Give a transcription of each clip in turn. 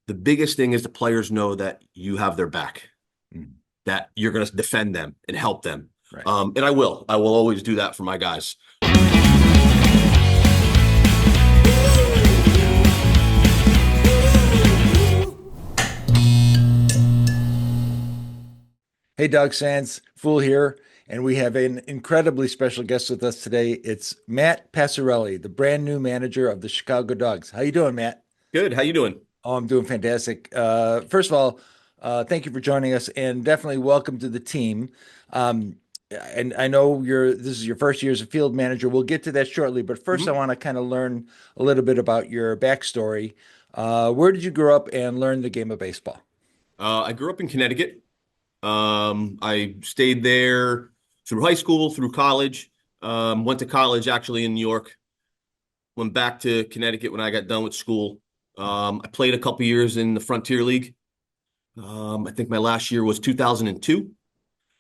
the biggest thing is the players know that you have their back, Mm, that you're going to defend them and help them. right. And I will always do that for my guys. Hey, Doug Sands, Fool here, and we have an incredibly special guest with us today. It's Matt Passerelle, the brand new manager of the Chicago Dogs. How you doing, Matt? Good. How you doing? Oh, I'm doing fantastic. First of all, thank you for joining us, and definitely welcome to the team. Um, and I know this is your first year as a field manager. We'll get to that shortly, but first, I Mhm. want to kind of learn a little bit about your backstory. Where did you grow up and learn the game of baseball? I grew up in Connecticut. I stayed there through high school, through college. Went to college actually in New York. Went back to Connecticut when I got done with school. I played a couple years in the Frontier League. I think my last year was 2002.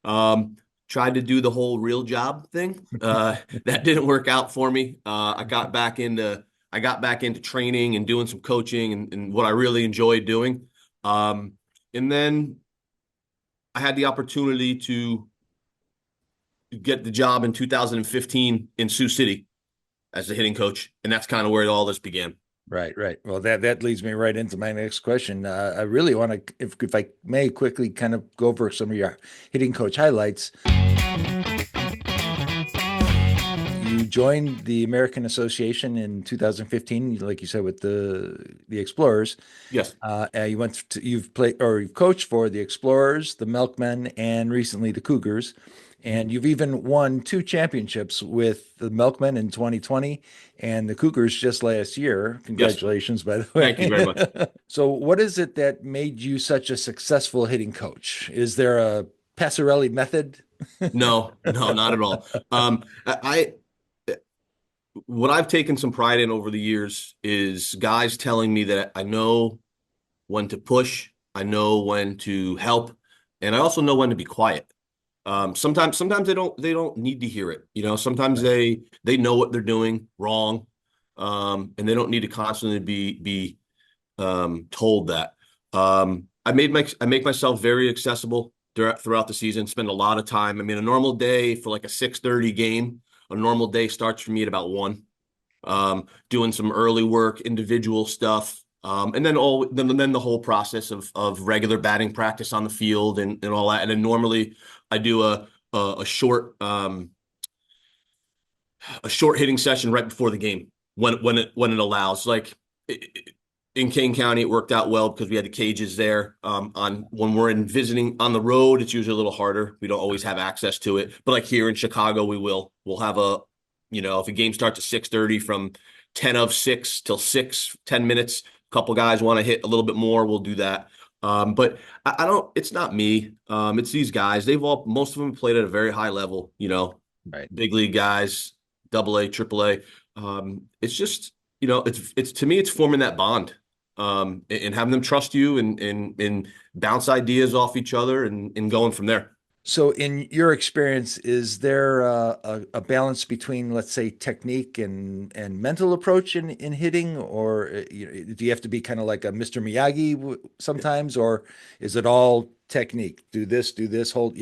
Um, Tried to do the whole real job thing. That didn't work out for me. I got back into training and doing some coaching and what I really enjoyed doing. Um, and then I had the opportunity to get the job in 2015 in Sioux City as the hitting coach, and that's kind of where all this began. Right, right. Well, that leads me right into my next question. I really want to, if I may, quickly kind of go over some of your hitting coach highlights. You joined the American Association in 2015, like you said, with the Explorers. Yes, You've played or you've coached for the Explorers, the Milkmen, and recently the Cougars. And you've even won two championships with the Milkmen in 2020 and the Cougars just last year. yes. Congratulations, by the Thank you very much. way. So, what is it that made you such a successful hitting coach? Is there a Passarelli method? No, no, not at all. What I've taken some pride in over the years is guys telling me that I know when to push, I know when to help, and I also know when to be quiet. Sometimes they don't need to hear it. Sometimes Right. they know what they're doing wrong, and they don't need to constantly be told that. I make myself very accessible throughout the season. Spend a lot of time. I mean, a normal day for like a 6:30 game. A normal day starts for me at about 1. Doing some early work, individual stuff, and then the whole process of regular batting practice on the field and all that. And then normally I do a short hitting session right before the game when it allows. In Kane County, it worked out well because we had the cages there. On when we're in visiting on the road, it's usually a little harder. We don't always have access to it, but like here in Chicago, we will. We'll have if a game starts at 6:30 from 10 of 6 till 6, 10 minutes. A couple guys want to hit a little bit more, we'll do that. But I don't. It's not me. It's these guys. Most of them played at a very high level. Right. Big league guys, double A, triple A. It's just, it's to me, it's forming that bond, and having them trust you and bounce ideas off each other and going from there. So, in your experience, is there a balance between, let's say, technique and mental approach in hitting, or do you have to be kind of like a Mr. Miyagi sometimes, or is it all technique? Do this, hold,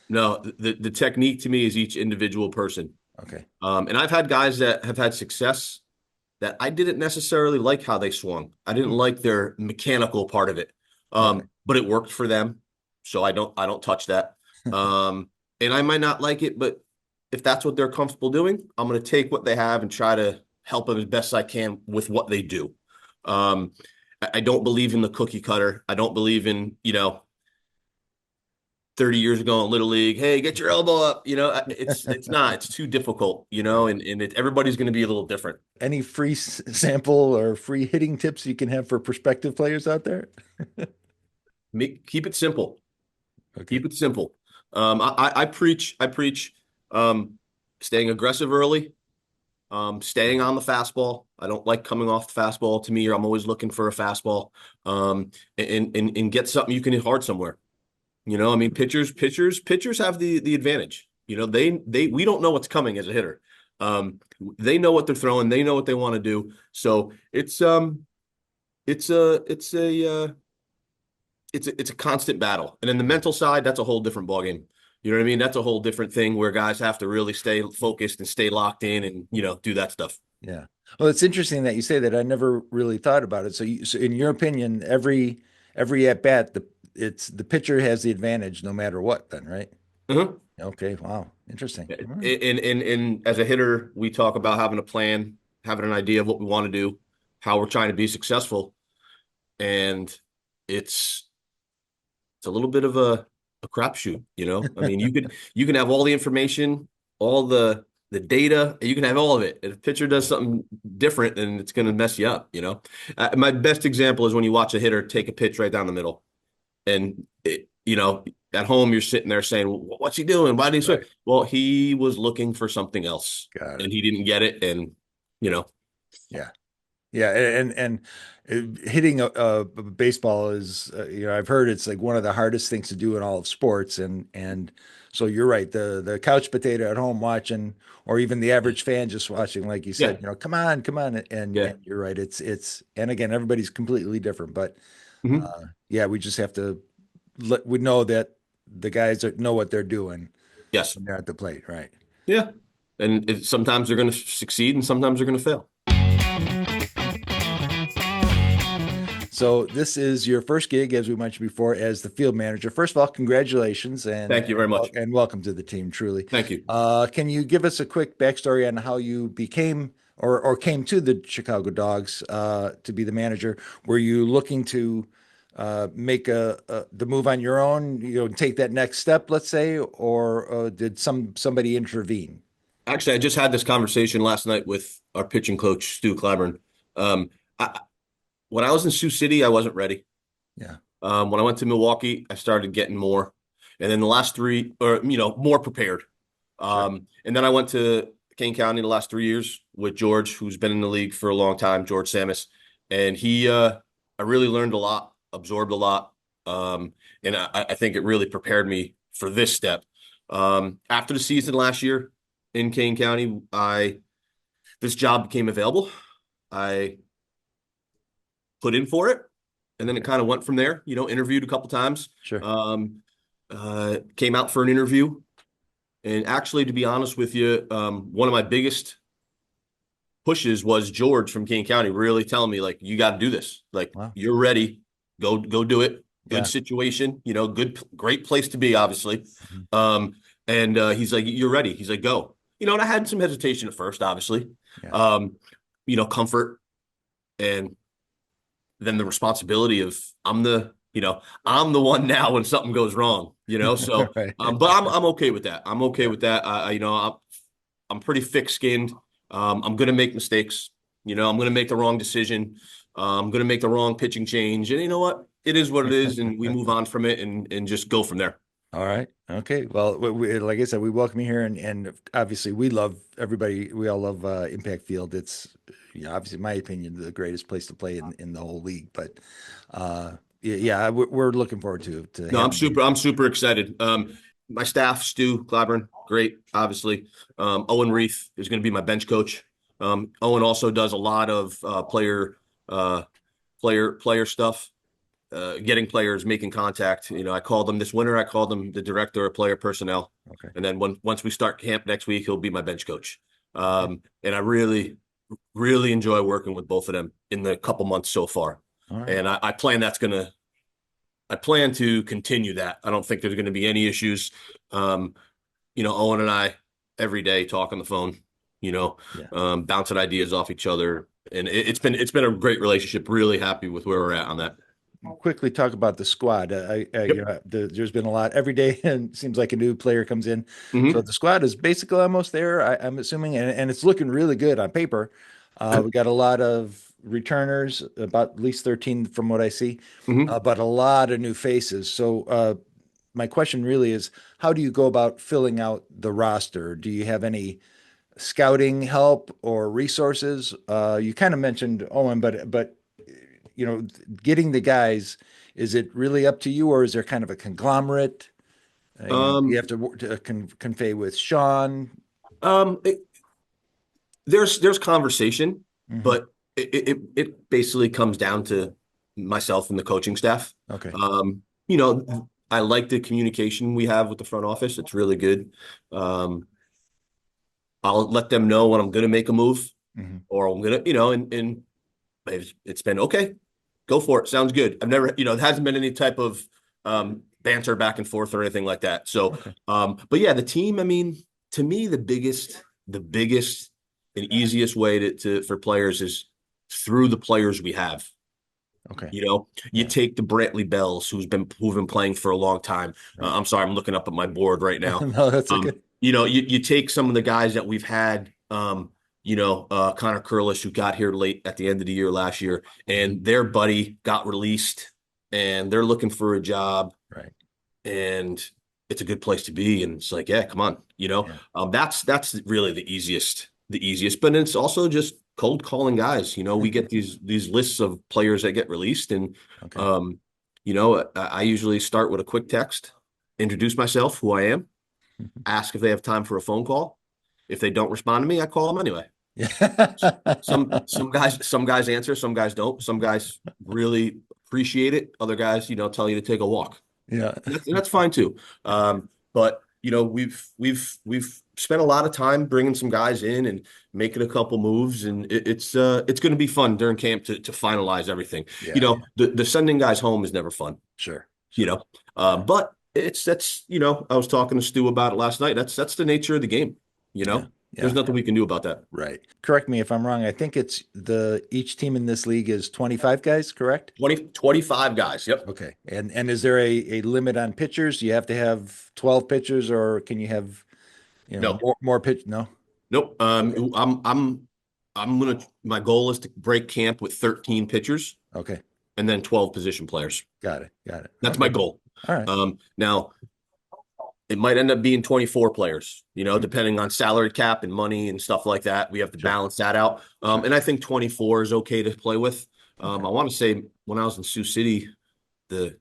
No, the technique to me is each individual person. Okay. And I've had guys that have had success that I didn't necessarily like how they swung. I didn't Hmm. like their mechanical part of it. Okay. But it worked for them. So I don't touch that. And I might not like it, but if that's what they're comfortable doing, I'm going to take what they have and try to help them as best I can with what they do. Um, I don't believe in the cookie cutter. I don't believe in, 30 years ago in Little League, hey, get your elbow up. It's not. It's too difficult, Right. and everybody's going to be a little different. Any free sample or free hitting tips you can have for prospective players out there? Keep it simple. Okay. Keep it simple. I preach um, staying aggressive early, staying on the fastball. I don't like coming off the fastball. To me, I'm always looking for a fastball, and get something you can hit hard somewhere. I mean, pitchers have the advantage. We don't know what's coming as a hitter. They know what they're throwing. They know what they want to do. So it's it's a constant battle. And then the mental side, that's a whole different ballgame. You know what I mean? That's a whole different thing where guys have to really stay focused and stay locked in and, do that stuff. Yeah. Well, it's interesting that you say that. I never really thought about it. So in your opinion, every at bat, the pitcher has the advantage no matter what, then, right? Uh-huh. Okay. Wow. Interesting. All right. And as a hitter, we talk about having a plan, having an idea of what we want to do, how we're trying to be successful. And it's it's a little bit of a crapshoot, you know. I mean, you can have all the information, all the data, you can have all of it. If a pitcher does something different, then it's going to mess you up, you know. My best example is when you watch a hitter take a pitch right down the middle, and at home you're sitting there saying, "What's he doing? Why did he swing?" Right. Well, he was looking for something else, Got and it. he didn't get it, and you know, Yeah. Yeah, hitting a baseball is I've heard it's like one of the hardest things to do in all of sports, and so you're right. The couch potato at home watching, or even the average fan just watching, like you yeah, said, come on, come on, yeah. and you're right. It's and again, everybody's completely different, but Hmm. yeah, we just have to we know that the guys that know what they're doing Yes, when they're at the plate, right? yeah. And sometimes they're going to succeed, and sometimes they're going to fail. So this is your first gig, as we mentioned before, as the field manager. First of all, congratulations Thank you very much. and welcome to the team, truly. Thank you. Can you give us a quick backstory on how you became or came to the Chicago Dogs to be the manager? Were you looking to make the move on your own, take that next step, let's say, or did somebody intervene? Actually, I just had this conversation last night with our pitching coach, Stu Clyburn. Um, I, when I was in Sioux City, I wasn't ready. Yeah, When I went to Milwaukee, I started getting more, and then the last three, or more prepared. sure. And then I went to Kane County the last 3 years with George, who's been in the league for a long time, George Samus, and I really learned a lot, absorbed a lot, and I think it really prepared me for this step. After the season last year in Kane County, I this job became available. I put in for it, and then it Okay, kind of went from there. Interviewed a couple times. sure. Um, Came out for an interview, and actually, to be honest with you, one of my biggest pushes was George from Kane County really telling me like, you got to do this. Like, Wow. you're ready. Go do it. Good Yeah. situation. Great place to be, obviously. Mhm. Um, and he's like, you're ready. He's like, go. And I had some hesitation at first, obviously. Yeah. Um, comfort, and then the responsibility of I'm the one now when something goes wrong. So Right. but I'm okay with that. I'm okay Yeah. with that. I'm pretty thick-skinned. I'm gonna make mistakes. I'm gonna make the wrong decision. I'm gonna make the wrong pitching change, and you know what? It is what it is, and we move on from it and just go from there. All right. Okay. Well, like I said, we welcome you here, and obviously we love everybody. We all love Impact Field. It's obviously, in my opinion, the greatest place to play in the whole league. But yeah, we're looking forward to No, I'm having you. super. I'm super excited. My staff, Stu Clyburn, great, obviously. Owen Reith is going to be my bench coach. Owen also does a lot of uh, player stuff, getting players, making contact. I called him this winter. I called him the director of player personnel, Okay. and then once we start camp next week, he'll be my bench coach. Okay. And I really, really enjoy working with both of them in the couple months so far. All right. And I plan to continue that. I don't think there's going to be any issues. Um, Owen and I every day talk on the phone, Yeah. bouncing ideas off each other. And it's been a great relationship. Really happy with where we're at on that. Quickly talk about the squad. Yep. There's been a lot every day, and it seems like a new player comes in. So Hmm. the squad is basically almost there, I'm assuming, and it's looking really good on paper. We got a lot of returners, about at least 13 from what I see, Hmm. but a lot of new faces. So my question really is, how do you go about filling out the roster? Do you have any scouting help or resources? You kind of mentioned Owen, but getting the guys, is it really up to you, or is there kind of a conglomerate? You Um, have to convey with Sean. um, it- there's conversation, Hmm. but it basically comes down to myself and the coaching staff. Okay. You know, I like the communication we have with the front office. It's really good. Um, I'll let them know when I'm going to make a move Hmm. or I'm going to, and it's been okay. Go for it. Sounds good. I've never, there hasn't been any type of banter back and forth or anything like that. So, Okay. but yeah, the team, I mean, to me, the biggest and easiest way for players is through the players we have. Okay. You Yeah. take the Brantley Bells, who've been playing for a long time. Right. I'm sorry, I'm looking up at my board right now. No, that's okay. You take some of the guys that we've had, Connor Curlish, who got here late at the end of the year last year, Mhm. and their buddy got released, and they're looking for a job, Right. and it's a good place to be. And it's like, yeah, come on, Yeah. that's really the easiest, but it's also just cold calling guys. We get these lists of players that get released, and Okay. um, I usually start with a quick text, introduce myself, who I am, ask if they have time for a phone call. If they don't respond to me, I call them anyway. Yeah. Some guys answer, some guys don't. Some guys really appreciate it. Other guys, tell you to take a walk. Yeah. And that's fine too. But we've spent a lot of time bringing some guys in and making a couple moves, and it's going to be fun during camp to finalize everything. Yeah. Yeah. The sending guys home is never fun. Sure. You Sure. know, but that's I was talking to Stu about it last night. That's the nature of the game. You Yeah. know, there's Yeah. nothing we can do about that. Right. Correct me if I'm wrong. I think it's each team in this league is 25 guys, correct? 25 guys. Yep. Okay. And is there a limit on pitchers? You have to have 12 pitchers, or can you have, No. more pitch? No. Nope. Okay. My goal is to break camp with 13 pitchers Okay. and then 12 position players. Got it. Got it. That's my Okay. goal. All right. Now it might end up being 24 players, Mm. depending on salary cap and money and stuff like that. We have to Sure. balance that out. Sure. And I think 24 is okay to play with. Okay. I want to say when I was in Sioux City, the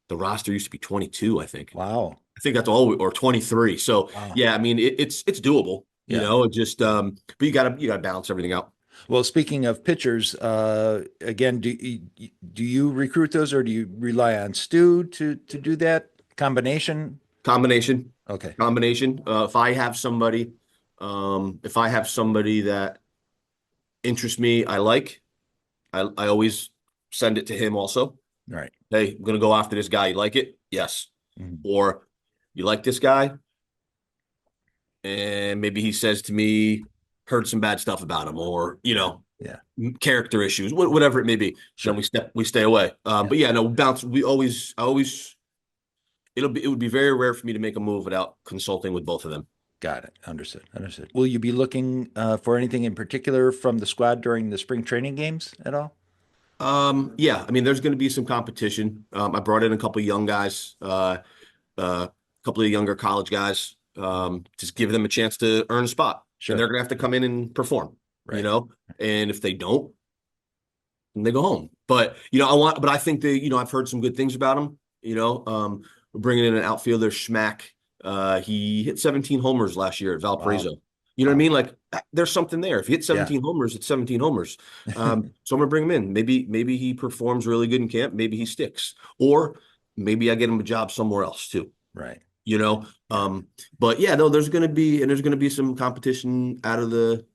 the roster used to be 22, I think. Wow. I think that's or 23. So Wow. yeah, I mean it's doable, Yeah. it just but you gotta balance everything out. Well, speaking of pitchers, again, do you recruit those, or do you rely on Stu to do that combination? Combination, Okay. combination. If I have somebody that interests me, I always send it to him also. All right. Hey, I'm gonna go after this guy. You like it? Yes. Mhm. Or you like this guy? And maybe he says to me, heard some bad stuff about him, or Yeah. character issues, whatever it may be. Then Sure. we stay away. Yeah. But yeah, no, bounce. I always, it would be very rare for me to make a move without consulting with both of them. Got it. Understood. Understood. Will you be looking for anything in particular from the squad during the spring training games at all? Yeah, I mean, there's going to be some competition. I brought in a couple of young guys, a couple of younger college guys, just give them a chance to earn a spot, and Sure. they're going to have to come in and perform, you Right. know. And if they don't, then they go home. But but I think I've heard some good things about them. We're bringing in an outfielder, Schmack. He hit 17 homers last year at Wow. Valparaiso. You know what I Wow. mean? Like there's something there. If he hits Yeah. 17 homers, it's 17 homers. So I'm gonna bring him in. Maybe he performs really good in camp. Maybe he sticks, or maybe I get him a job somewhere else too. Right. You know. Yeah. But yeah, no, there's gonna be some competition out of the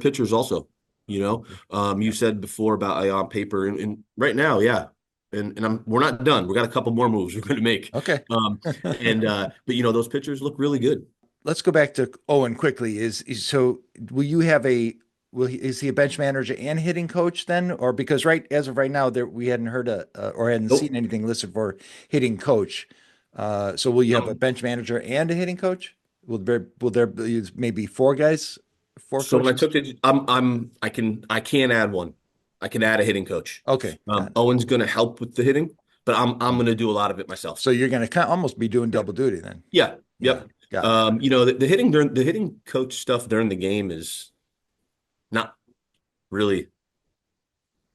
pitchers also. You Yeah. said before about on paper, and right now, yeah, and we're not done. We got a couple more moves we're going to make. Okay. But those pitchers look really good. Let's go back to Owen quickly. So will you have is he a bench manager and hitting coach then? Or because as of right now there we hadn't heard or hadn't seen Nope. anything listed for hitting coach. So will you have a No. bench manager and a hitting coach? Will there be maybe four So when I coaches? took it, I can add one. I can add a hitting coach. Okay, got it. Owen's going to help with the hitting, but I'm going to do a lot of it myself. So you're going to almost be doing double duty then. Yeah. Yeah, Yep. got it. The hitting coach stuff during the game is not really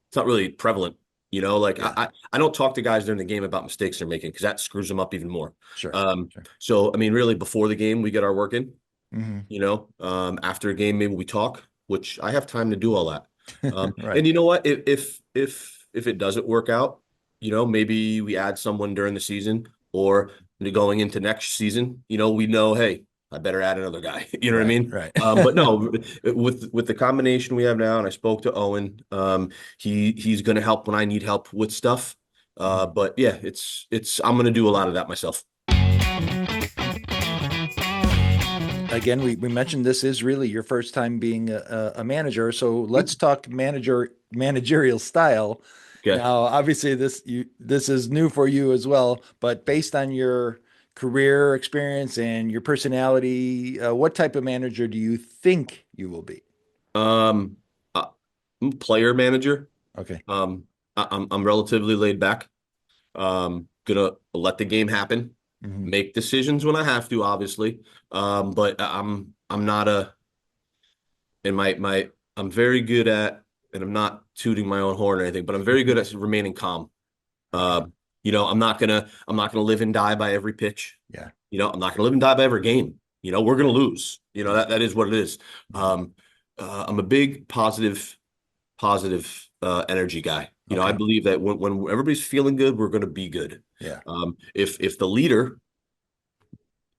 it's not really prevalent. Like Yeah, I don't talk to guys during the game about mistakes they're making because that screws them up even more. sure, Um, sure. so I mean, really, before the game, we get our work in. Hmm. After a game, maybe we talk, which I have time to do all that. Right. And you know what? If it doesn't work out, maybe we add someone during the season or going into next season, we know, hey, I better add another guy. You know what I Right. mean? Right. But no, with the combination we have now, and I spoke to Owen, he's going to help when I need help with stuff. But yeah, it's I'm going to do a lot of that myself. Again, we mentioned this is really your first time being a manager. So let's talk managerial style. Okay. Now, obviously, this is new for you as well, but based on your career experience and your personality, what type of manager do you think you will be? Um, I'm a player manager. Okay. I'm relatively laid back. Gonna let the game happen, Hmm. make decisions when I have to, obviously. But I'm not a and my I'm very good at, and I'm not tooting my own horn or anything, but I'm very good at remaining calm. Okay. Uh, I'm not gonna live and die by every pitch. Yeah. I'm not gonna live and die by every game. We're gonna lose. Yeah. That is what it is. Mhm. Um, I'm a big positive energy guy. I Okay. believe that when everybody's feeling good, we're going to be good. Yeah. If the leader,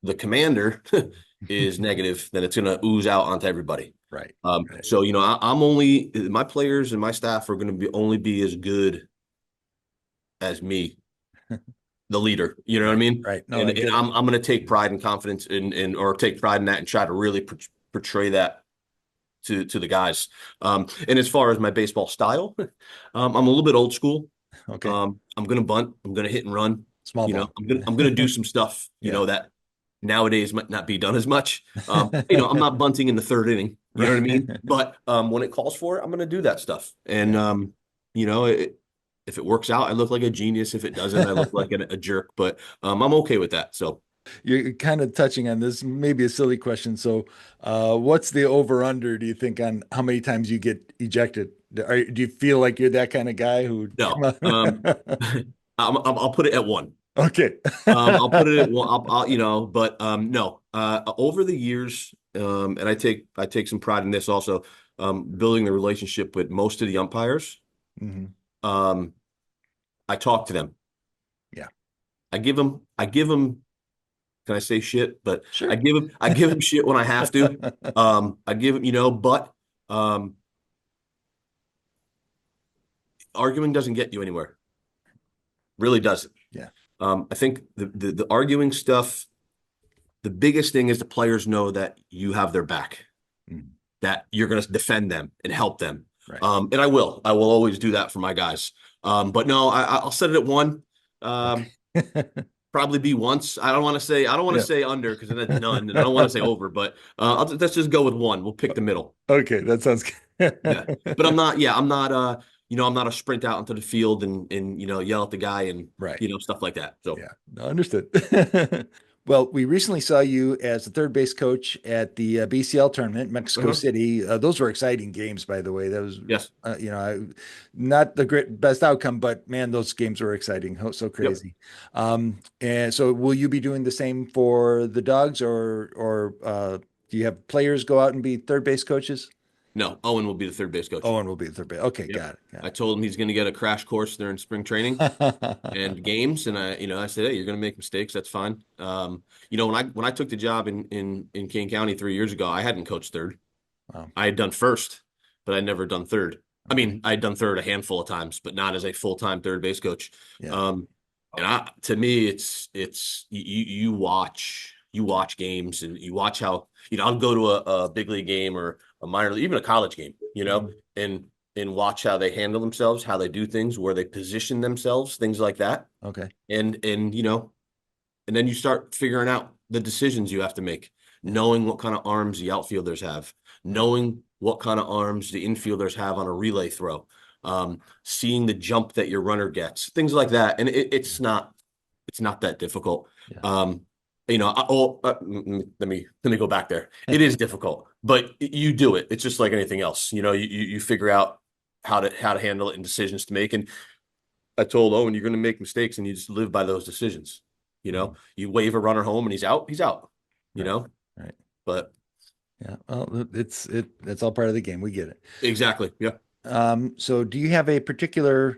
the commander, is negative, then it's going to ooze out onto everybody. Right. Right. So I'm only my players and my staff are going to be only be as good as me, the leader. You know what I Right. mean? Right. No, And, I and get it. I'm going to take pride and confidence in or take pride in that and try to really portray that to the guys. And as far as my baseball style, I'm a little bit old school. Okay. I'm gonna bunt. I'm gonna hit and run. Small ball. I'm gonna do some stuff. Yeah. That nowadays might not be done as much. I'm not bunting in the third inning. You know what I Right. mean? But when it calls for it, I'm gonna do that stuff. And Yeah. you know, it, if it works out, I look like a genius. If it doesn't, I look like a jerk. But I'm okay with that. So You're kind of touching on this, maybe a silly question. So, what's the over under, do you think, on how many times you get ejected? Do you feel like you're that kind of guy who, come no, on? I'll put it at one. Okay. I'll put it at one. But no. Over the years, and I take some pride in this also, building the relationship with most of the umpires. Hmm. Um, I talk to them. Yeah. I give them. Can I say shit? But I Sure. give them. I give them shit when I have to. I give them. But um, arguing doesn't get you anywhere. Really doesn't. Yeah. I think the arguing stuff. The biggest thing is the players know that you have their back, Mhm. that you're going to defend them and help them. Right. And I will. I will always do that for my guys. But no, I'll set it at one. Um, Okay. Probably be once. I don't want to Yeah. say under because then that's none, and I don't want to say over. But let's just go with one. We'll pick the middle. Okay. That sounds Yeah. good. But I'm not. Yeah, I'm not. I'm not a sprint out into the field and yell at the guy and Right. stuff like that. So Yeah, no, understood. Well, we recently saw you as the third base coach at the BCL tournament, Mexico uh City. Those were exciting games, by the way. That was, yes. not the best outcome, but man, those games were exciting. So Yep. crazy. And so, will you be doing the same for the Dogs, or do you have players go out and be third base coaches? No, Owen will be the third base coach. Owen will be the third base. Okay, Yep. got it. I told him he's going to get a crash course during spring training and games, and I said, hey, you're going to make mistakes. That's fine. When I took the job in Kane County 3 years ago, I hadn't coached third. Wow. I had done first, but I'd never done third. I Okay. mean, I'd done third a handful of times, but not as a full-time third base coach. Yeah. Um, to me, it's you watch games and you watch how I'll go to a big league game or a minor league, even a college game, Mhm. and watch how they handle themselves, how they do things, where they position themselves, things like that. Okay. And then you start figuring out the decisions you have to make, Yeah. knowing what kind of arms the outfielders have, Right. knowing what kind of arms the infielders have on a relay throw, seeing the jump that your runner gets, things like that. And it's not that difficult. Yeah. Um, let me go back there. It is difficult, but you do it. It's just like anything else. You figure out how to handle it and decisions to make. And I told Owen, you're going to make mistakes, and you just live by those decisions. Mhm. You wave a runner home, and he's out. He's out. You Right. know, Right. but Yeah. Well, it's all part of the game. We get it. exactly, yeah. So do you have a particular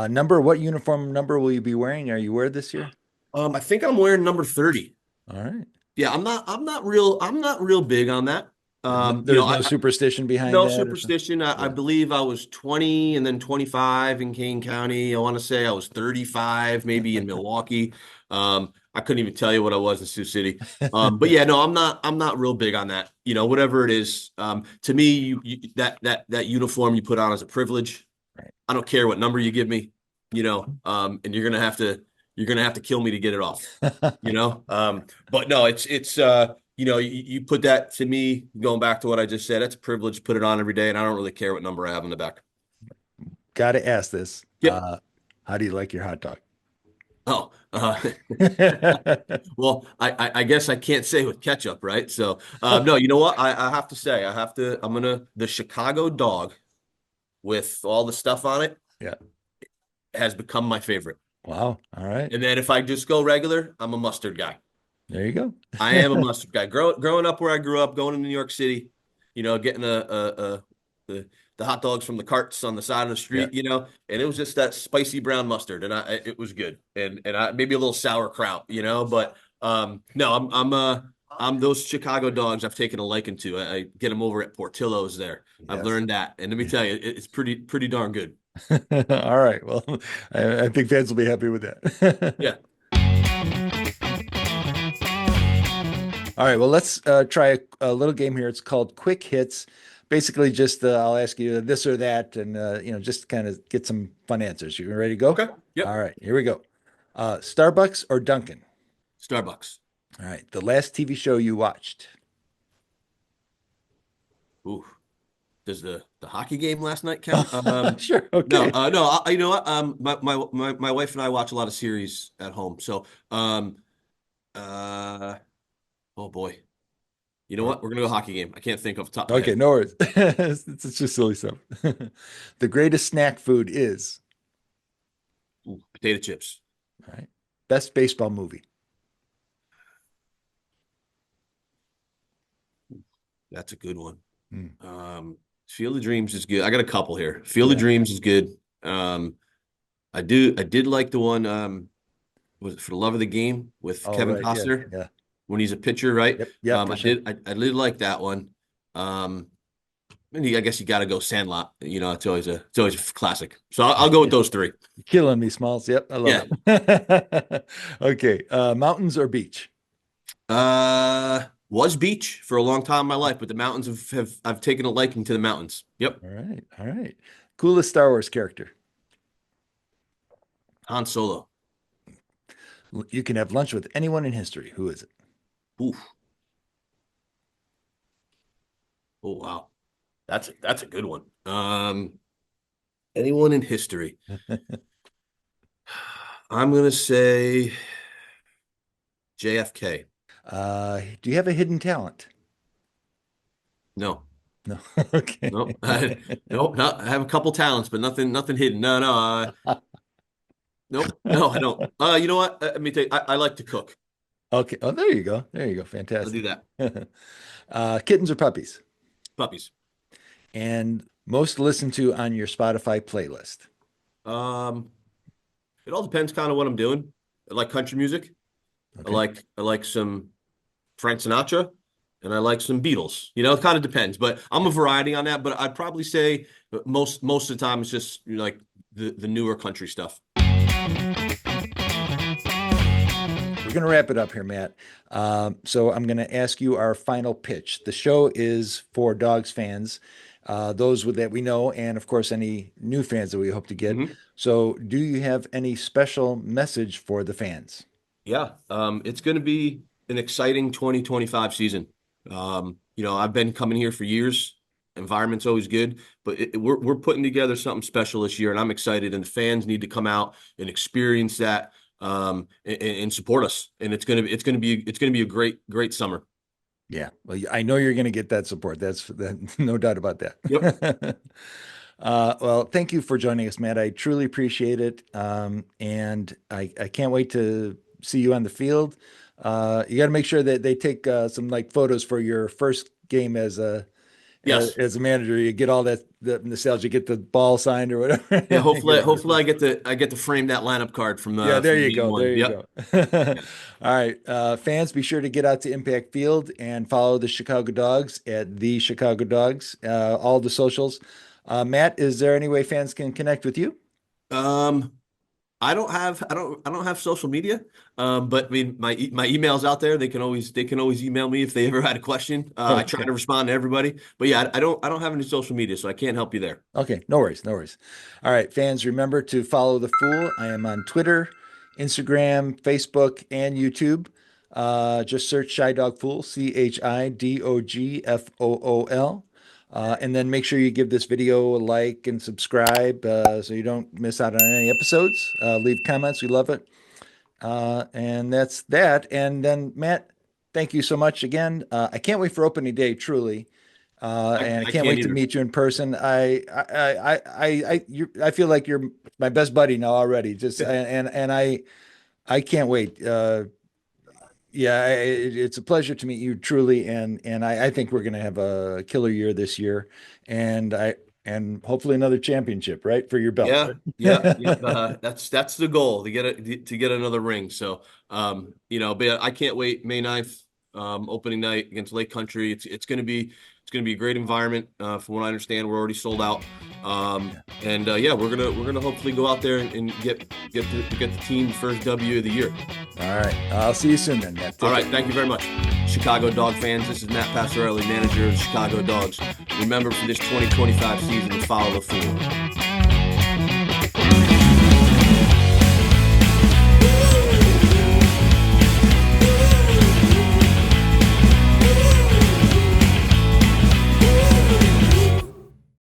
number? What uniform number will you be wearing? Are you wear this year? I think I'm wearing number 30. All right. Yeah, I'm not real big on that. There's no superstition behind No that or something? superstition. I Yeah. believe I was 20 and then 25 in Kane County. I want to say I was 35 maybe in Milwaukee. I couldn't even tell you what I was in Sioux City. But yeah, no, I'm not real big on that. Whatever it is. To me, that uniform you put on is a privilege. Right. I don't care what number you give me, and you're gonna have to kill me to get it off. But no, you put that to me, going back to what I just said, that's a privilege, put it on every day, and I don't really care what number I have on the back. Got to ask this. Yep. How do you like your hot dog? Oh, well, I guess I can't say with ketchup, right? So, no, you know what? I have to say, the Chicago dog with all the stuff on it Yeah. has become my favorite. Wow. All right. And then if I just go regular, I'm a mustard guy. There you go. I am a mustard guy. Growing up where I grew up, going to New York City, getting the hot dogs from the carts on the side of the Yeah. street, and it was just that spicy brown mustard, and it was good, and maybe a little sauerkraut, but no, I'm those Chicago dogs I've taken a liking to. I get them over at Portillo's there. I've Yes. learned that, and let me tell you, it's pretty darn good. All right. Well, I think fans will be happy with that. Yeah. All right. Well, let's try a little game here. It's called Quick Hits. Basically, just I'll ask you this or that, and just kind of get some fun answers. You ready to go? Okay. Yep. All right. Here we go. Starbucks or Dunkin'? Starbucks. All right. The last TV show you watched? Ooh. Does the hockey game last night count? Sure. No, Okay. no. You know what? My wife and I watch a lot of series at home. So, uh, oh boy, you know what? We're gonna go hockey game. I can't think off the top of my Okay. head. No worries. It's just silly stuff. The greatest snack food is? Ooh, potato chips. All right. Best baseball movie? That's a good one. Hmm. Field of Dreams is good. I got a couple here. Field of Yeah. Dreams is good. I did like the one. Was it For the Love of the Game with Oh, Kevin right. Yeah. Costner Yeah. when he's a pitcher, right? Yep. Yep. For I sure. did. I did like that one. And I guess you got to go Sandlot. It's always a classic. So I'll go with those three. You're killing me, Smalls. Yep. I love Yeah. it. Okay. Mountains or beach? Was beach for a long time in my life, but the mountains I've taken a liking to the mountains. Yep. All right. All right. Coolest Star Wars character? Han Solo. You can have lunch with anyone in history. Who is Oof. Oh wow. That's a good one. Anyone in history? it? I'm gonna say JFK. Do you have a hidden talent? No, No. Okay. no, nope. Not, I have a couple talents, but nothing hidden. No, no. Nope. No, I don't. You know what? Let me tell you, I like to cook. Okay. Oh, there you go. There you go. I'll do Fantastic. that. Kittens or puppies? Puppies. And most listened to on your Spotify playlist? Um, it all depends kind of what I'm doing. I like country music. Okay. I like some Frank Sinatra, and I like some Beatles. It kind of depends, but I'm a variety on that. But I'd probably say most of the time it's just like the newer country stuff. We're going to wrap it up here, Matt. So I'm going to ask you our final pitch. The show is for Dogs fans, that we know, and of course, any new fans that we hope to get. Mhm. So, do you have any special message for the fans? Yeah, it's going to be an exciting 2025 season. I've been coming here for years. Environment's always good, but we're putting together something special this year, and I'm excited. And the fans need to come out and experience that, and support us. And it's gonna be a great summer. Yeah, well, I know you're going to get that support. No doubt about Yep. that. Well, thank you for joining us, Matt. I truly appreciate it. And I can't wait to see you on the field. You got to make sure that they take some like photos for your first game Yes. as a manager. You get all the nostalgia, get the ball signed or whatever. Yeah, Get hopefully, it done. hopefully I get to frame that lineup card Yeah, there from you game go. There one. you Yep. go. All right, fans, be sure to get out to Impact Field and follow the Chicago Dogs at the Chicago Dogs, all the socials. Matt, is there any way fans can connect with you? Um, I don't have social media. But I mean my email's out there. They can always email me if they ever had a question. I try Okay. to respond to everybody. But yeah, I don't have any social media, so I can't help you there. Okay, no worries, no worries. All right, fans, remember to follow the Fool. I am on Twitter, Instagram, Facebook, and YouTube. Just search Shy Dog Fool, Chidogfool. And then make sure you give this video a like and subscribe so you don't miss out on any episodes. Leave comments, we love it. And that's that. And then, Matt, thank you so much again. I can't wait for opening day, truly. And I I can't can't wait to either. meet you in person. I feel like you're my best buddy now already. Just and I can't wait. Yeah, it's a pleasure to meet you truly, and I think we're gonna have a killer year this year, and and hopefully another championship, right, for your belt, Yeah, yeah, yep. right? That's the goal to get another ring. So, but I can't wait. May 9th, opening night against Lake Country. It's gonna be a great environment. From what I understand, we're already sold out. And yeah, we're gonna hopefully go out there and get the team first W of the year. All right, I'll see you soon then, Matt. All Take right, care. thank you very much, Chicago Dog fans. This is Matt Passerelle, manager of the Chicago Dogs. Remember, for this 2025 season, to follow the Fool.